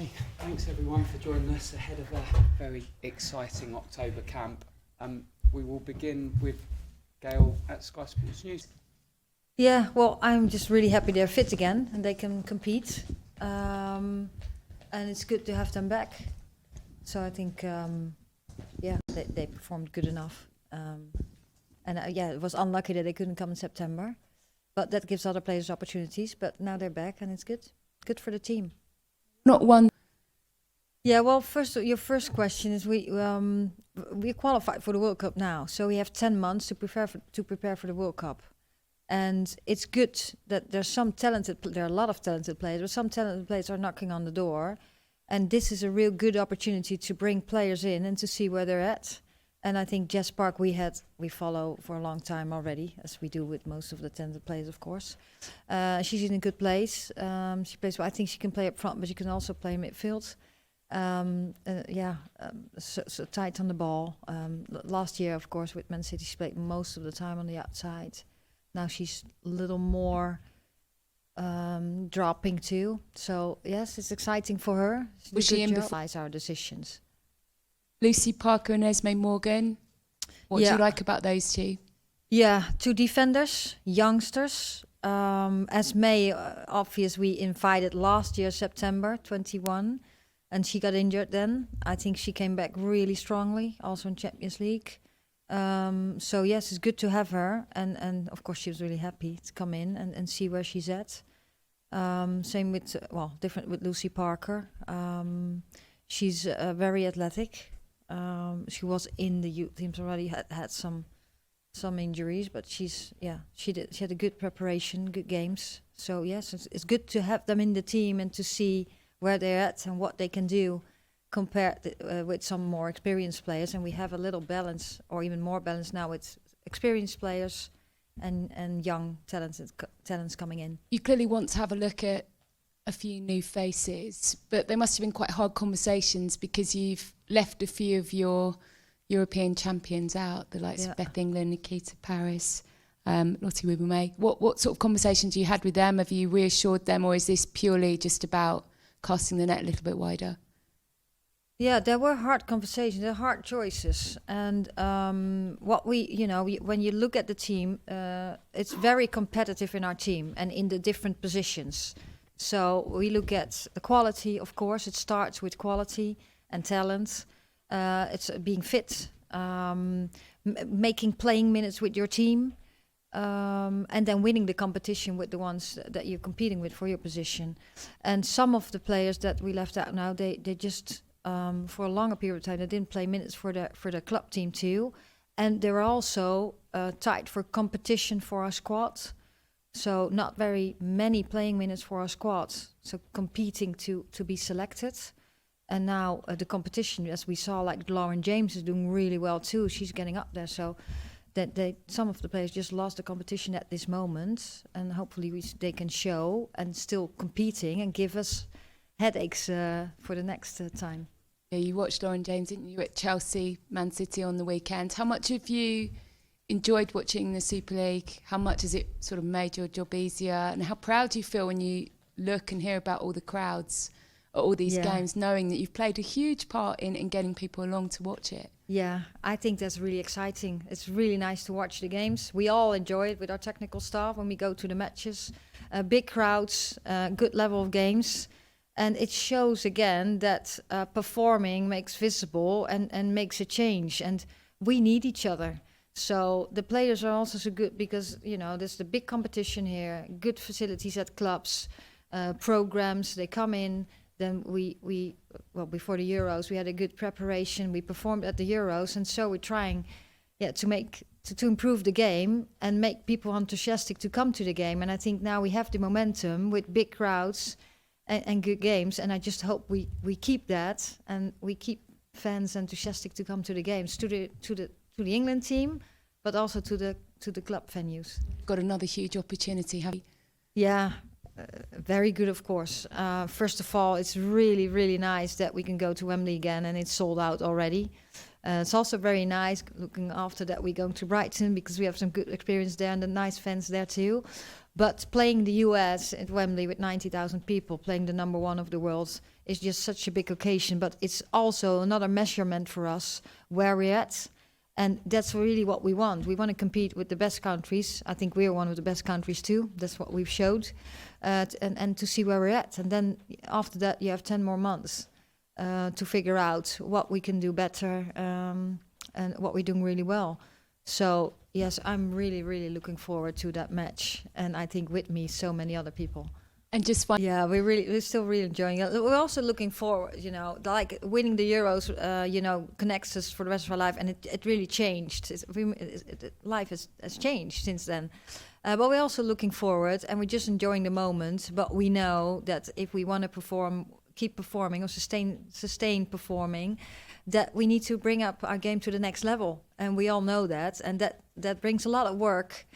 Okay, thanks everyone for joining us ahead of a very exciting October camp. We will begin with Gail at Sky Sports News. Yeah, well, I'm just really happy they're fit again and they can compete. And it's good to have them back. So I think, they performed good enough. It was unlucky that they couldn't come in September. But that gives other players opportunities. But now they're back and it's good. Good for the team. Not one. Yeah, well, your first question is we qualified for the World Cup now. So we have 10 months to prepare for the World Cup. And it's good that there are a lot of talented players, but some talented players are knocking on the door. And this is a real good opportunity to bring players in and to see where they're at. And I think Jess Park we follow for a long time already, as we do with most of the talented players, of course. She's in a good place. She plays well. I think she can play up front, but she can also play midfield. So tight on the ball. Last year, of course, with Man City, she played most of the time on the outside. Now she's a little more dropping too. So yes, it's exciting for her. Was she in before our decisions? Lucy Parker and Esme Morgan. What do you like about those two? Yeah, two defenders, youngsters. Esme, obviously, we invited last year, September 21, and she got injured then. I think she came back really strongly, also in Champions League. So yes, it's good to have her, and of course she was really happy to come in and see where she's at. Same with different with Lucy Parker. She's very athletic. She was in the youth teams already. Had some injuries, but she had a good preparation, good games. So yes, it's good to have them in the team and to see where they're at and what they can do, compared with some more experienced players. And we have a little balance, or even more balance now with experienced players and young talents coming in. You clearly want to have a look at a few new faces, but there must have been quite hard conversations because you've left a few of your European champions out, the likes of Beth England, Nikita, Parris, Lotte Wubben-Moy. What sort of conversations you had with them? Have you reassured them, or is this purely just about casting the net a little bit wider? Yeah, there were hard conversations, there were hard choices, and when you look at the team, it's very competitive in our team and in the different positions. So we look at the quality, of course. It starts with quality and talent. It's being fit, making playing minutes with your team, and then winning the competition with the ones that you're competing with for your position. And some of the players that we left out now, they just for a longer period of time they didn't play minutes for the club team too, and they were also tied for competition for our squad. So not very many playing minutes for our squad, so competing to be selected. And now the competition, as we saw, like Lauren James is doing really well too. She's getting up there. So that some of the players just lost the competition at this moment, and hopefully they can show and still competing and give us headaches for the next time. Yeah, you watched Lauren James, didn't you, at Chelsea, Man City on the weekend? How much have you enjoyed watching the Super League? How much has it sort of made your job easier? And how proud do you feel when you look and hear about all the crowds at all these games, knowing that you've played a huge part in getting people along to watch it? Yeah, I think that's really exciting. It's really nice to watch the games. We all enjoy it with our technical staff when we go to the matches. Big crowds, good level of games. And it shows again that performing makes visible and makes a change. And we need each other. So the players are also so good because, there's the big competition here, good facilities at clubs, programs, they come in. Then before the Euros, we had a good preparation. We performed at the Euros, and so we're trying to improve the game and make people enthusiastic to come to the game. And I think now we have the momentum with big crowds and good games, and I just hope we keep that and we keep fans enthusiastic to come to the games, to the England team, but also to the club venues. Got another huge opportunity, have you? Yeah, very good, of course. First of all, it's really, really nice that we can go to Wembley again, and it's sold out already. It's also very nice looking after that we're going to Brighton because we have some good experience there and the nice fans there too. But playing the US at Wembley with 90,000 people, playing the number one of the world, is just such a big occasion. But it's also another measurement for us where we're at. And that's really what we want. We want to compete with the best countries. I think we're one of the best countries too. That's what we've showed. And to see where we're at. And then after that, you have 10 more months to figure out what we can do better and what we're doing really well. So, yes, I'm really, really looking forward to that match. And I think with me, so many other people. And just one. Yeah, we're still really enjoying it. We're also looking forward, like winning the Euros, connects us for the rest of our life, and it really changed. Life has changed since then. But we're also looking forward, and we're just enjoying the moment. But we know that if we want to keep performing, or sustain performing, that we need to bring up our game to the next level, and we all know that, and that brings a lot of work.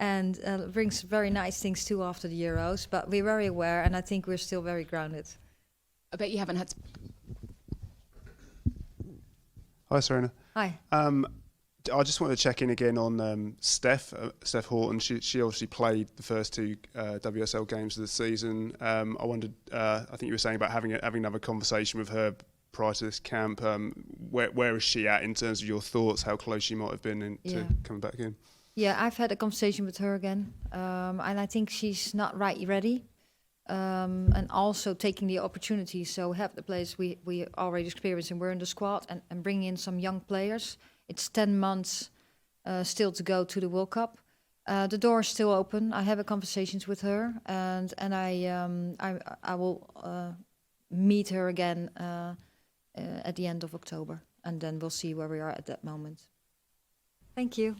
And brings very nice things too after the Euros. But we're very aware, and I think we're still very grounded. I bet you haven't had to... Hi, Sarina. Hi. I just want to check in again on Steph Houghton. She obviously played the first two WSL games of the season. I wondered, I think you were saying about having another conversation with her prior to this camp. Where is she at in terms of your thoughts, how close she might have been to coming back in? Yeah, I've had a conversation with her again, and I think she's not ready, and also taking the opportunity. So have the players we already experienced, and we're in the squad, and bring in some young players. It's 10 months still to go to the World Cup. The door is still open. I have conversations with her, and I will meet her again at the end of October, and then we'll see where we are at that moment. Thank you.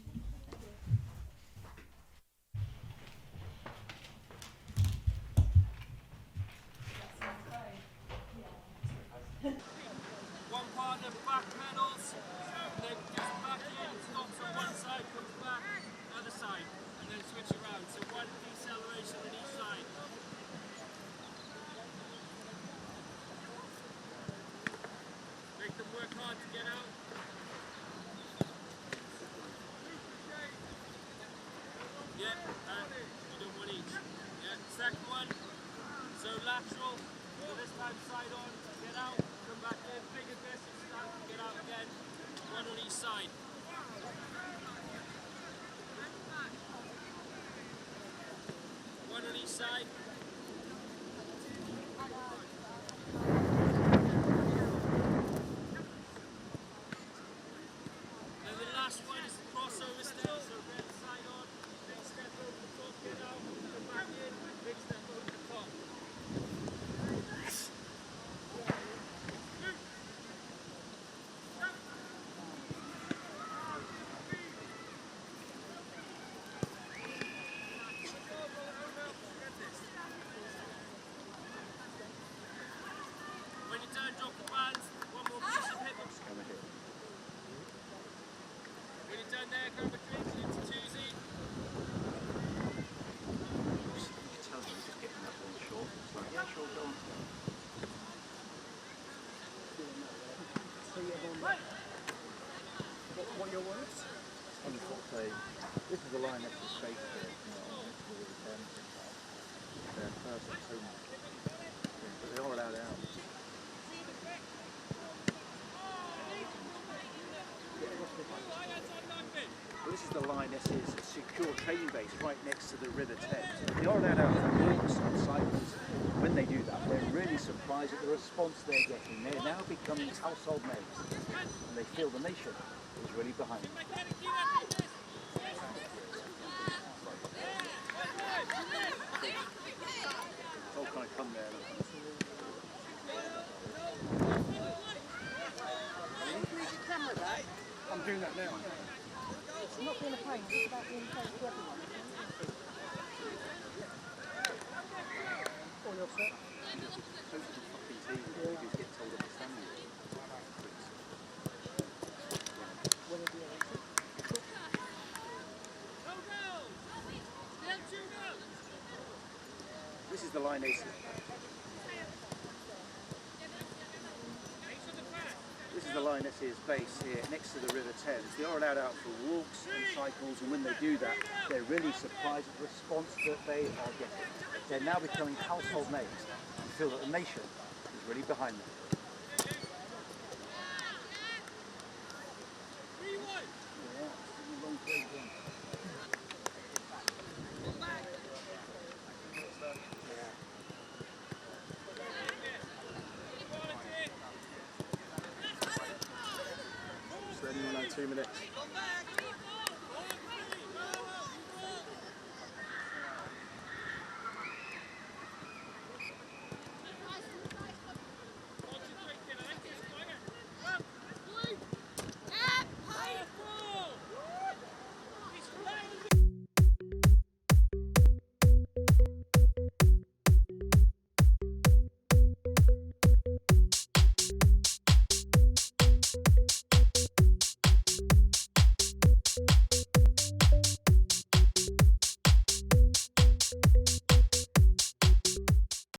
One partner back pedals, then goes back in, stops on one side, comes back, other side, and then switch around. So one deceleration on each side. Make them work hard to get out. Yeah, you do one each. Yeah, second one. So lateral, so this time side on, get out. Come back in, big aggressive start, get out again. One on each side. One on each side. And the last one is the crossover still, so red side on, big step over the top, get out, come back in, big step over the top. When you're done, drop the bands. One more position, hip up. When you're done there, grab a drink into Tuesday. What are your words? This is the line that's the space there. They're first and two. But they are allowed out. Well, this is the Lionesses secure training base right next to the River Thames. They are allowed out for walks and cycles. When they do that, they're really surprised at the response they're getting. They're now becoming household names, and they feel the nation is really behind them. It's all kind of come there. I'm doing that now. It's not being a pain, it's about being fair to everyone. All your set? Total fucking team. You get told off the standing. When are the This is the Lionesses. This is the Lionesses base here next to the River Thames. They are allowed out for walks and cycles, and when they do that, they're really surprised at the response that they are getting. They're now becoming household names and feel that the nation is really behind them. So anyone had 2 minutes?